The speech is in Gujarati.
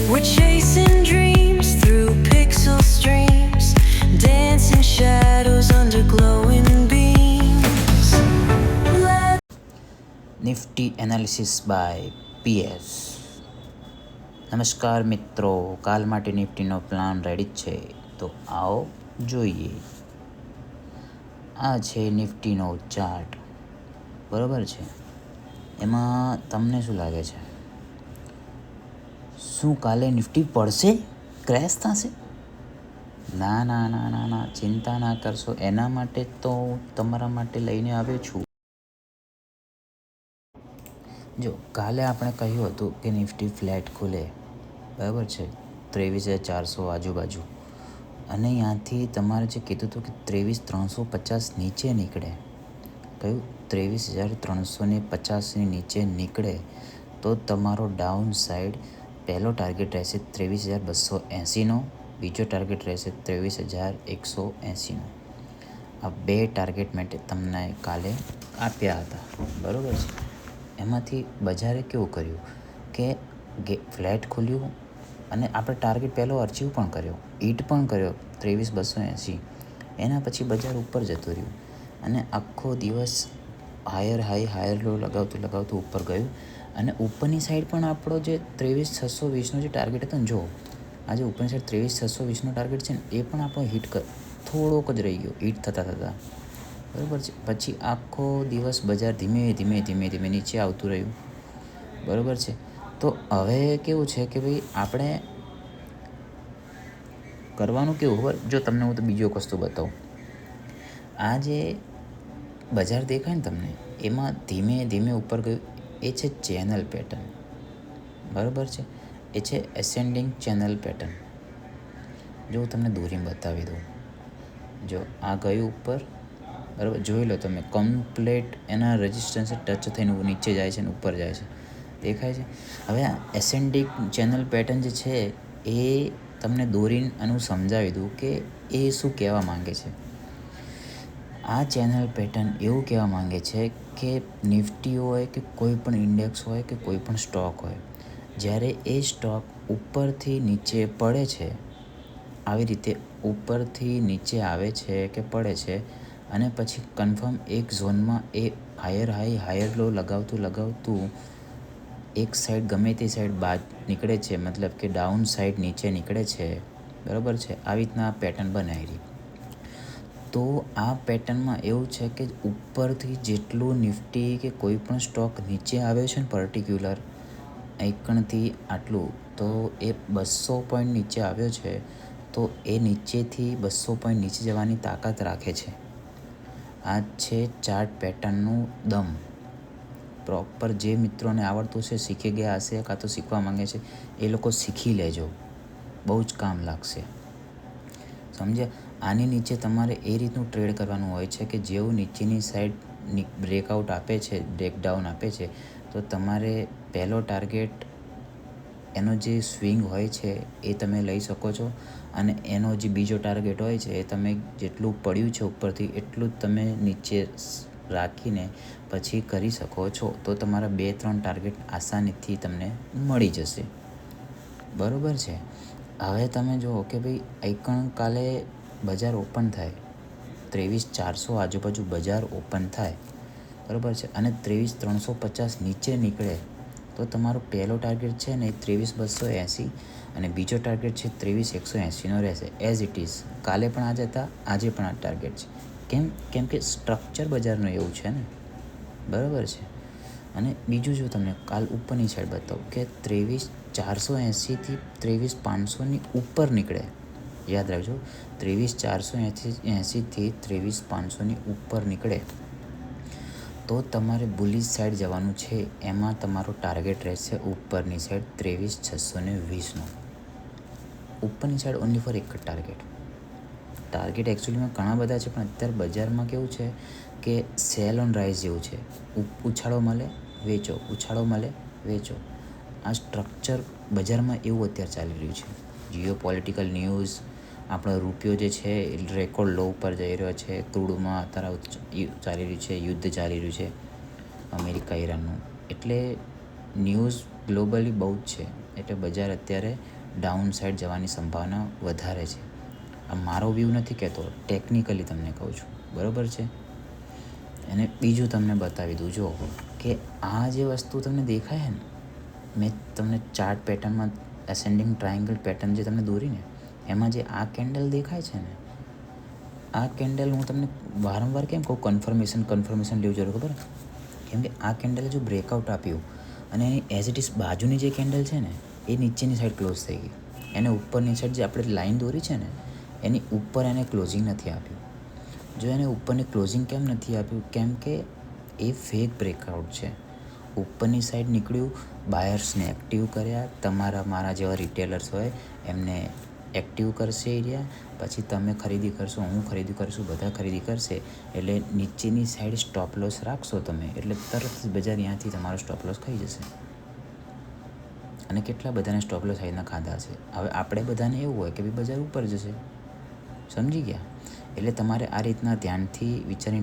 We're chasing dreams through pixel streams, dancing shadows under glowing beams. Nifty analysis by PS. નમસ્કાર મિત્રો, કાલ માટે નિફ્ટીનો પ્લાન રેડી જ છે, તો આવો જોઈએ. આ છે નિફ્ટીનો ચાર્ટ, બરાબર છે. એમાં તમને શું લાગે છે, શું કાલે નિફ્ટી પડશે, ક્રેશ થશે? ના ના ના ના ના, ચિંતા ના કરશો. એના માટે તો હું તમારા માટે લઈને આવ્યો છું. જો કાલે આપણે કહ્યું હતું કે નિફ્ટી ફ્લેટ ખુલે, બરાબર છે, 23,400 આજુબાજુ, અને ત્યાંથી તમારે જે કીધું હતું કે 23,350 નીચે નીકળે, કયું 23,350ની નીચે નીકળે તો તમારો ડાઉન સાઈડ પહેલો ટાર્ગેટ રહેશે 23,280નો, બીજો ટાર્ગેટ રહેશે 23,180નો. આ બે ટાર્ગેટ માટે તમને કાલે આપ્યા હતા, બરાબર છે. એમાંથી બજારે કેવું કર્યું કે ફ્લેટ ખુલ્યું અને આપણે ટાર્ગેટ પહેલો અચીવ પણ કર્યો, હિટ પણ કર્યો 23,280. એના પછી બજાર ઉપર જતું રહ્યું અને આખો દિવસ હાયર લો લગાવતું ઉપર ગયું. અને ઉપરની સાઈડ પણ આપણો જે 23,620નો જે ટાર્ગેટ હતો ને, જો આજે ઉપરની સાઈડ 23,620નો ટાર્ગેટ છે ને, એ પણ આપણો હિટ થોડોક જ રહી ગયો હિટ થતાં, બરાબર છે. પછી આખો દિવસ બજાર ધીમે ધીમે નીચે આવતું રહ્યું, બરાબર છે. તો હવે કેવું છે કે ભાઈ આપણે કરવાનું કેવું ખબર, જો તમને હું તો બીજો એક વસ્તુ બતાવું. આ જે બજાર દેખાય ને તમને, એમાં ધીમે ઉપર ગયું, એ છે ચેનલ પેટર્ન, બરાબર છે. એ છે એસેન્ડિંગ ચેનલ પેટર્ન. જો હું તમને દોરીને બતાવી દઉં, જો આ ગયું ઉપર, બરાબર, જોઈ લો તમે, કમ્પ્લેટ એના રેઝિસ્ટન્સ ટચ થઈને નીચે જાય છે અને ઉપર જાય છે, દેખાય છે. હવે આ એસેન્ડિંગ ચેનલ પેટર્ન જે છે એ તમને દોરીને અને હું સમજાવી દઉં કે એ શું કહેવા માંગે છે. આ ચેનલ પેટર્ન એવું કહેવા માંગે છે કે નિફ્ટી હોય કે કોઈ પણ ઇન્ડેક્સ હોય કે કોઈ પણ સ્ટોક હોય, જ્યારે એ સ્ટોક ઉપરથી નીચે પડે છે, આવી રીતે ઉપરથી નીચે આવે છે કે પડે છે, અને પછી કન્ફર્મ એક ઝોનમાં એ હાયર લો લગાવતું એક સાઈડ ગમે તે સાઈડ બાદ નીકળે છે, મતલબ કે ડાઉન સાઈડ નીચે નીકળે છે, બરાબર છે. આવી રીતના આ પેટર્ન બનાવી. તો આ પેટર્નમાં એવું છે કે ઉપરથી જેટલું નિફ્ટી કે કોઈ પણ સ્ટોક નીચે આવ્યો છે ને, પર્ટિક્યુલર આઇકણથી આટલું, તો એ 200 પોઈન્ટ નીચે આવ્યો છે, તો એ નીચેથી 200 પોઈન્ટ નીચે જવાની તાકાત રાખે છે. આ છે ચાર્ટ પેટર્નનું દમ. પ્રોપર જે મિત્રોને આવડતું છે, શીખી ગયા હશે, કાં તો શીખવા માંગે છે, એ લોકો શીખી લેજો, બહુ જ કામ લાગશે, સમજ્યા. આની નીચે તમારે એ રીતનું ટ્રેડ કરવાનું હોય છે કે જેવું નીચેની સાઈડ બ્રેકઆઉટ આપે છે, બ્રેકડાઉન આપે છે, તો તમારે પહેલો ટાર્ગેટ એનો જે સ્વિંગ હોય છે એ તમે લઈ શકો છો, અને એનો જે બીજો ટાર્ગેટ હોય છે એ તમે જેટલું પડ્યું છે ઉપરથી એટલું જ તમે નીચે રાખીને પછી કરી શકો છો. તો તમારા 2-3 ટાર્ગેટ આસાનીથી તમને મળી જશે, બરાબર છે. હવે તમે જુઓ કે ભાઈ આઇકણ કાલે બજાર ઓપન થાય, 23,400 આજુબાજુ બજાર ઓપન થાય, બરાબર છે, અને 23,350 નીચે નીકળે તો તમારો પહેલો ટાર્ગેટ છે ને એ 23,280 અને બીજો ટાર્ગેટ છે 23,180નો રહેશે, એઝ ઇટ ઇઝ. કાલે પણ આ જ હતા, આજે પણ આ ટાર્ગેટ છે. કેમ કે સ્ટ્રક્ચર બજારનું એવું છે ને, બરાબર છે. અને બીજું જો તમને કાલ ઉપરની સાઈડ બતાવું કે 23,480થી 23,500ની ઉપર નીકળે, યાદ રાખજો, 23,480થી 23,500ની ઉપર નીકળે તો તમારે બુલિશ સાઈડ જવાનું છે. એમાં તમારો ટાર્ગેટ રહેશે ઉપરની સાઈડ 23,620નો. ઉપરની સાઈડ ઓનલી ફોર એક જ ટાર્ગેટ એકચ્યુઅલીમાં ઘણા બધા છે, પણ અત્યારે બજારમાં કેવું છે કે સેલ ઓન રાઇઝ જેવું છે, ઉછાળો મળે વેચો, ઉછાળો મળે વેચો. આ સ્ટ્રક્ચર બજારમાં એવું અત્યારે ચાલી રહ્યું છે. જીઓ પોલિટિકલ ન્યૂઝ, આપણો રૂપિયો જે છે એ રેકોર્ડ લો ઉપર જઈ રહ્યો છે, ક્રૂડમાં અત્યારે ચાલી રહ્યું છે, યુદ્ધ ચાલી રહ્યું છે અમેરિકા ઈરાનનું, એટલે ન્યૂઝ ગ્લોબલી બહુ જ છે, એટલે બજાર અત્યારે ડાઉન સાઈડ જવાની સંભાવના વધારે છે. આ મારો વ્યૂ નથી કહેતો, ટેકનિકલી તમને કહું છું, બરાબર છે. અને બીજું તમને બતાવી દઉં, જો કે આ જે વસ્તુ તમને દેખાય ને, મેં તમને ચાર્ટ પેટર્નમાં એસેન્ડિંગ ટ્રાયંગલ પેટર્ન જે તમને દોરીને, એમાં જે આ કેન્ડલ દેખાય છે ને, આ કેન્ડલ હું તમને વારંવાર કેમ કહું કન્ફર્મેશન લેવું જરૂર ખબર? કેમ કે આ કેન્ડલે જો બ્રેકઆઉટ આપ્યું અને એની એઝ ઇટ ઇઝ બાજુની જે કેન્ડલ છે ને, એ નીચેની સાઈડ ક્લોઝ થઈ ગઈ. એને ઉપરની સાઈડ જે આપણે લાઈન દોરી છે ને, એની ઉપર એને ક્લોઝિંગ નથી આપ્યું. જો એને ઉપરની ક્લોઝિંગ કેમ નથી આપ્યું? કેમ કે એ ફેક બ્રેકઆઉટ છે. ઉપરની સાઈડ નીકળ્યું, બાયર્સને એક્ટિવ કર્યા, તમારા મારા જેવા રિટેલર્સ હોય એમને એક્ટિવ કરશે એરિયા, પછી તમે ખરીદી કરશો, હું ખરીદી કરશું, બધા ખરીદી કરશે, એટલે નીચેની સાઈડ સ્ટોપ લોસ રાખશો તમે, એટલે તરત જ બજાર ત્યાંથી તમારો સ્ટોપ લોસ ખાઈ જશે. અને કેટલા બધાને સ્ટોપ લોસ આવીને ખાધા છે. હવે આપણે બધાને એવું હોય કે ભાઈ બજાર ઉપર જશે, સમજી ગયા? એટલે તમારે આ રીતના ધ્યાનથી વિચારીને